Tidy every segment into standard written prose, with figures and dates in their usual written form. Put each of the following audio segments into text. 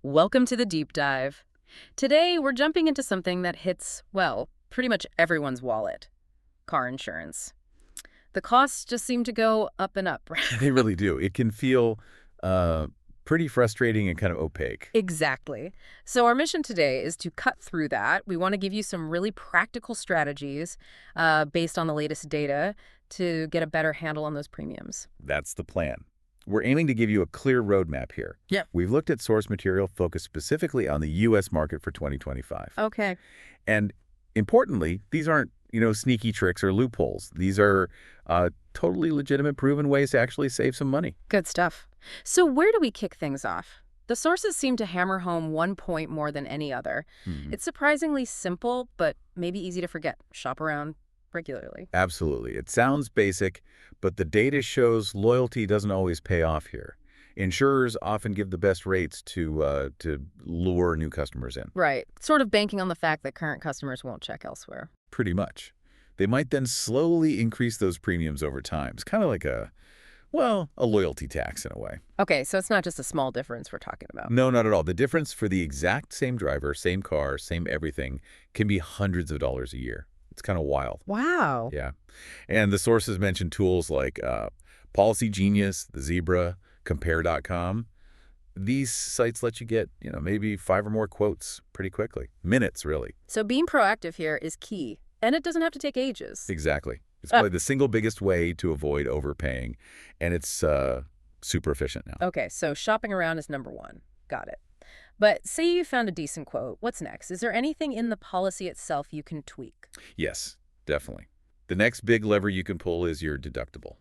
Welcome to the deep dive. Today, we're jumping into something that hits, well, pretty much everyone's wallet: car insurance. The costs just seem to go up and up, right? They really do. It can feel uh, pretty frustrating and kind of opaque. Exactly. So, our mission today is to cut through that. We want to give you some really practical strategies based on the latest data to get a better handle on those premiums. That's the plan. We're aiming to give you a clear roadmap here. Yep. We've looked at source material focused specifically on the U.S. market for 2025. Okay. And importantly, these aren't, sneaky tricks or loopholes. These are totally legitimate, proven ways to actually save some money. Good stuff. So, where do we kick things off? The sources seem to hammer home one point more than any other. Mhm. It's surprisingly simple, but maybe easy to forget. Shop around regularly. Absolutely. It sounds basic, but the data shows loyalty doesn't always pay off here. Insurers often give the best rates to lure new customers in. Right. Sort of banking on the fact that current customers won't check elsewhere. Pretty much. They might then slowly increase those premiums over time. It's kind of like a loyalty tax in a way. Okay, so it's not just a small difference we're talking about. No, not at all. The difference for the exact same driver, same car, same everything can be hundreds of dollars a year. It's kind of wild. Wow. Yeah. And the sources mention tools like Policy Genius, the Zebra, Compare.com. These sites let you get, maybe 5 or more quotes pretty quickly. Minutes, really. So being proactive here is key, and it doesn't have to take ages. Exactly. It's probably the single biggest way to avoid overpaying, and it's super efficient now. Okay, so shopping around is number one. Got it. But say you found a decent quote. What's next? Is there anything in the policy itself you can tweak? Yes, definitely. The next big lever you can pull is your deductible.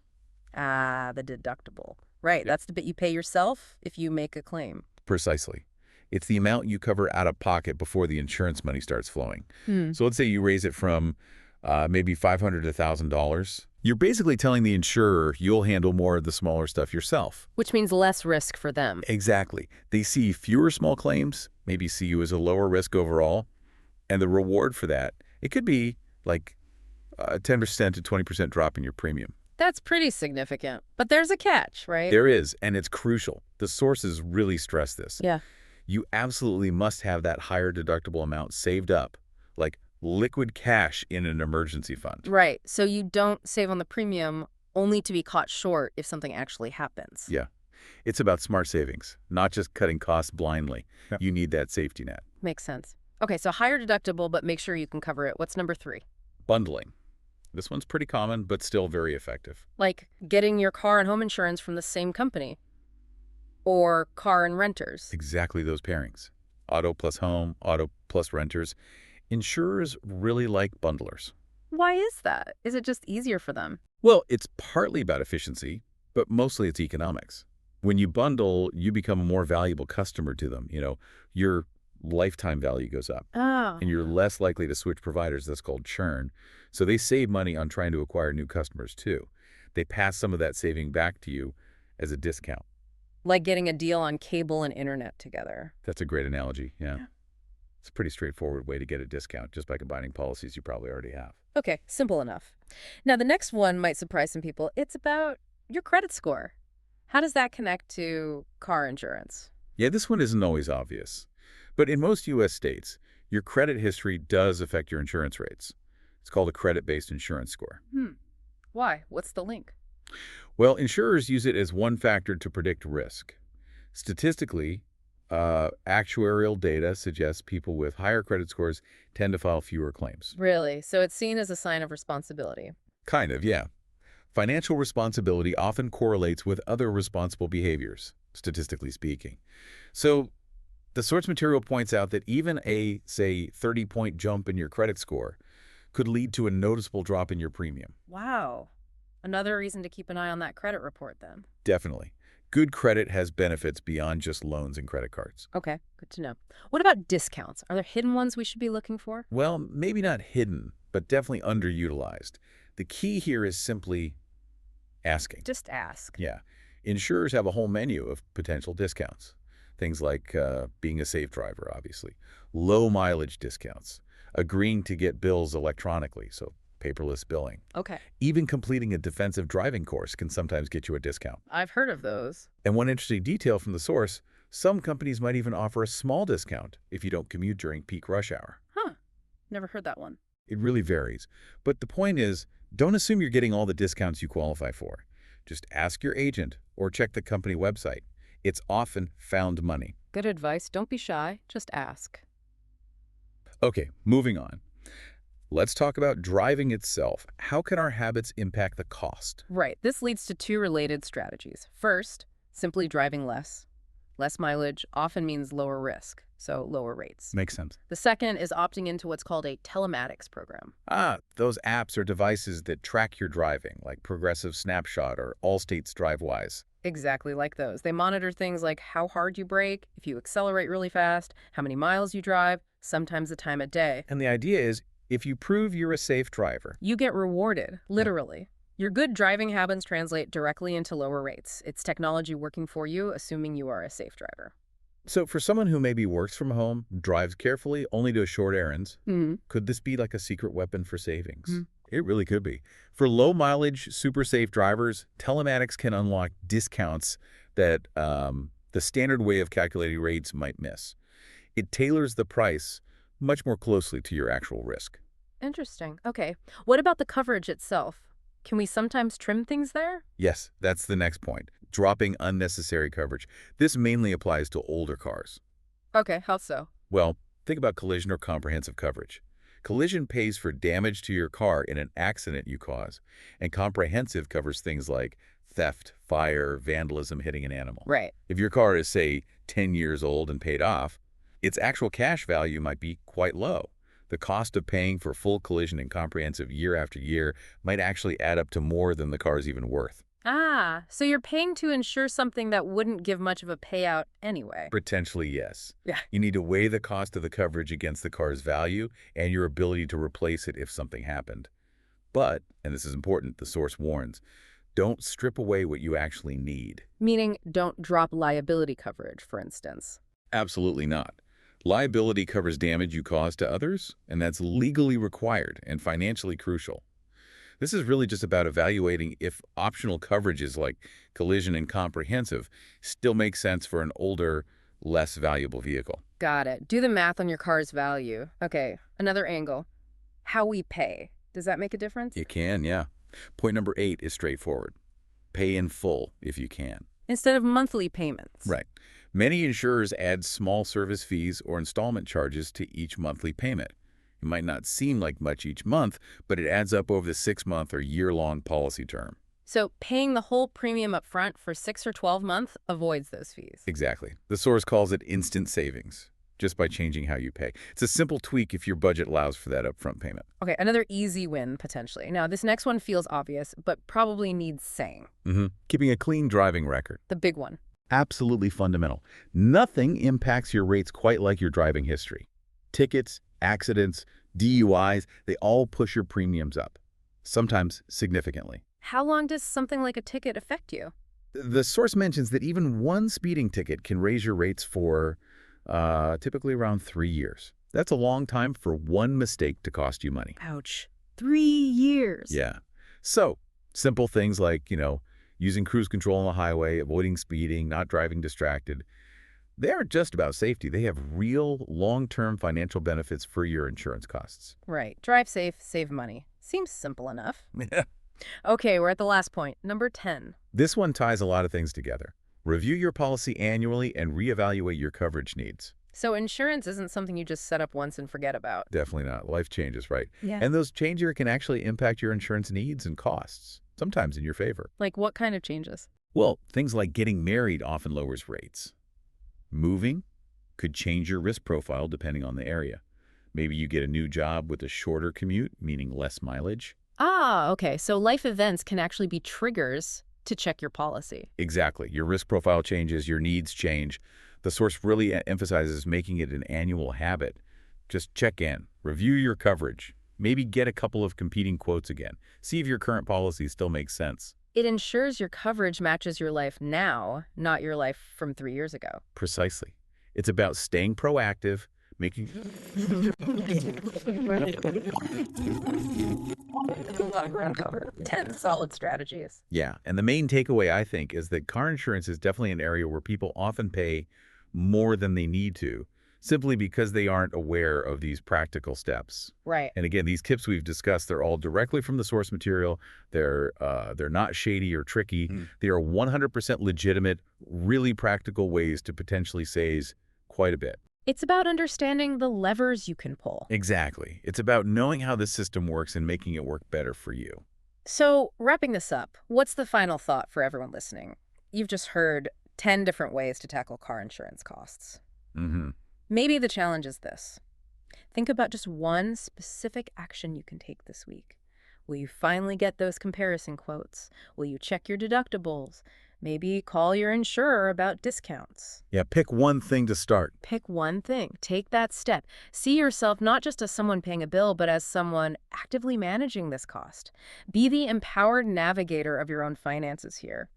Ah, the deductible. Right, Yep. that's the bit you pay yourself if you make a claim. Precisely. It's the amount you cover out of pocket before the insurance money starts flowing. Hmm. So let's say you raise it from maybe $500 to $1,000. You're basically telling the insurer you'll handle more of the smaller stuff yourself. Which means less risk for them. Exactly. They see fewer small claims, maybe see you as a lower risk overall, and the reward for that, it could be like a 10% to 20% drop in your premium. That's pretty significant. But there's a catch, right? There is, and it's crucial. The sources really stress this. Yeah. You absolutely must have that higher deductible amount saved up, like liquid cash in an emergency fund. Right. So you don't save on the premium only to be caught short if something actually happens. Yeah. It's about smart savings, not just cutting costs blindly. Yeah. You need that safety net. Makes sense. Okay, so higher deductible, but make sure you can cover it. What's number three? Bundling. This one's pretty common, but still very effective. Like getting your car and home insurance from the same company. Or car and renters. Exactly those pairings. Auto plus home, auto plus renters. Insurers really like bundlers. Why is that? Is it just easier for them? Well, it's partly about efficiency, but mostly it's economics. When you bundle, you become a more valuable customer to them. Your lifetime value goes up, Oh. and you're less likely to switch providers. That's called churn. So they save money on trying to acquire new customers, too. They pass some of that saving back to you as a discount. Like getting a deal on cable and internet together. That's a great analogy, yeah. Yeah. It's a pretty straightforward way to get a discount just by combining policies you probably already have. Okay, simple enough. Now, the next one might surprise some people. It's about your credit score. How does that connect to car insurance? Yeah, this one isn't always obvious. But in most U.S. states, your credit history does affect your insurance rates. It's called a credit-based insurance score. Why? What's the link? Well, insurers use it as one factor to predict risk. Statistically, actuarial data suggests people with higher credit scores tend to file fewer claims. Really? So it's seen as a sign of responsibility. Kind of, yeah. Financial responsibility often correlates with other responsible behaviors, statistically speaking. So the source material points out that even a, say, 30-point jump in your credit score could lead to a noticeable drop in your premium. Wow. Another reason to keep an eye on that credit report then. Definitely. Good credit has benefits beyond just loans and credit cards. Okay, good to know. What about discounts? Are there hidden ones we should be looking for? Well, maybe not hidden, but definitely underutilized. The key here is simply asking. Just ask. Yeah. Insurers have a whole menu of potential discounts. Things like being a safe driver, obviously. Low mileage discounts. Agreeing to get bills electronically, so paperless billing. Okay. Even completing a defensive driving course can sometimes get you a discount. I've heard of those. And one interesting detail from the source, Some companies might even offer a small discount if you don't commute during peak rush hour. Huh. Never heard that one. It really varies. But the point is, don't assume you're getting all the discounts you qualify for. Just ask your agent or check the company website. It's often found money. Good advice. Don't be shy. Just ask. Okay, moving on. Let's talk about driving itself. How can our habits impact the cost? Right. This leads to two related strategies. First, simply driving less. Less mileage often means lower risk, so lower rates. Makes sense. The second is opting into what's called a telematics program. Those apps or devices that track your driving, like Progressive Snapshot or Allstate's DriveWise. Exactly like those. They monitor things like how hard you brake, if you accelerate really fast, how many miles you drive, sometimes the time of day. And the idea is, if you prove you're a safe driver, You get rewarded, literally. Your good driving habits translate directly into lower rates. It's technology working for you, assuming you are a safe driver. So for someone who maybe works from home, drives carefully, only does short errands, Hmm. could this be like a secret weapon for savings? Hmm. It really could be. For low-mileage, super safe drivers, telematics can unlock discounts that the standard way of calculating rates might miss. It tailors the price much more closely to your actual risk. Interesting. Okay. What about the coverage itself? Can we sometimes trim things there? Yes, that's the next point. Dropping unnecessary coverage. This mainly applies to older cars. Okay, how so? Well, think about collision or comprehensive coverage. Collision pays for damage to your car in an accident you cause, and comprehensive covers things like theft, fire, vandalism, hitting an animal. Right. If your car is, say, 10 years old and paid off, its actual cash value might be quite low. The cost of paying for full collision and comprehensive year after year might actually add up to more than the car's even worth. So you're paying to insure something that wouldn't give much of a payout anyway. Potentially, yes. Yeah. You need to weigh the cost of the coverage against the car's value and your ability to replace it if something happened. But, and this is important, the source warns, don't strip away what you actually need. Meaning, don't drop liability coverage, for instance. Absolutely not. Liability covers damage you cause to others, and that's legally required and financially crucial. This is really just about evaluating if optional coverages like collision and comprehensive still make sense for an older, less valuable vehicle. Got it. Do the math on your car's value. Okay, another angle. How we pay. Does that make a difference? You can, yeah. Point number 8 is straightforward. Pay in full if you can. Instead of monthly payments. Right. Many insurers add small service fees or installment charges to each monthly payment. It might not seem like much each month, but it adds up over the 6-month or year-long policy term. So paying the whole premium up front for 6 or 12 months avoids those fees. Exactly. The source calls it instant savings, just by changing how you pay. It's a simple tweak if your budget allows for that upfront payment. Okay, another easy win, potentially. Now, this next one feels obvious, but probably needs saying. Keeping a clean driving record. The big one. Absolutely fundamental. Nothing impacts your rates quite like your driving history. Tickets, accidents, DUIs, they all push your premiums up, sometimes significantly. How long does something like a ticket affect you? The source mentions that even one speeding ticket can raise your rates for typically around 3 years. That's a long time for one mistake to cost you money. Ouch. 3 years. Yeah. So, simple things like, using cruise control on the highway, avoiding speeding, not driving distracted. They aren't just about safety. They have real long-term financial benefits for your insurance costs. Right. Drive safe, save money. Seems simple enough. Yeah. Okay, we're at the last point. Number 10. This one ties a lot of things together. Review your policy annually and reevaluate your coverage needs. So insurance isn't something you just set up once and forget about. Definitely not. Life changes, right? Yeah. And those changes can actually impact your insurance needs and costs, sometimes in your favor. Like what kind of changes? Well, things like getting married often lowers rates. Moving could change your risk profile depending on the area. Maybe you get a new job with a shorter commute, meaning less mileage. Okay. So life events can actually be triggers to check your policy. Exactly. Your risk profile changes, your needs change. The source really emphasizes making it an annual habit. Just check in, review your coverage, maybe get a couple of competing quotes again. See if your current policy still makes sense. It ensures your coverage matches your life now, not your life from 3 years ago. Precisely. It's about staying proactive, making 10 solid strategies. Yeah, and the main takeaway, I think, is that car insurance is definitely an area where people often pay more than they need to, simply because they aren't aware of these practical steps. Right. And again, these tips we've discussed, they're all directly from the source material. They're not shady or tricky. They are 100% legitimate, really practical ways to potentially save quite a bit. It's about understanding the levers you can pull. Exactly. It's about knowing how the system works and making it work better for you. So, wrapping this up, what's the final thought for everyone listening? You've just heard 10 different ways to tackle car insurance costs. Mm-hmm. Maybe the challenge is this. Think about just one specific action you can take this week. Will you finally get those comparison quotes? Will you check your deductibles? Maybe call your insurer about discounts. Yeah, pick one thing to start. Pick one thing. Take that step. See yourself not just as someone paying a bill, but as someone actively managing this cost. Be the empowered navigator of your own finances here.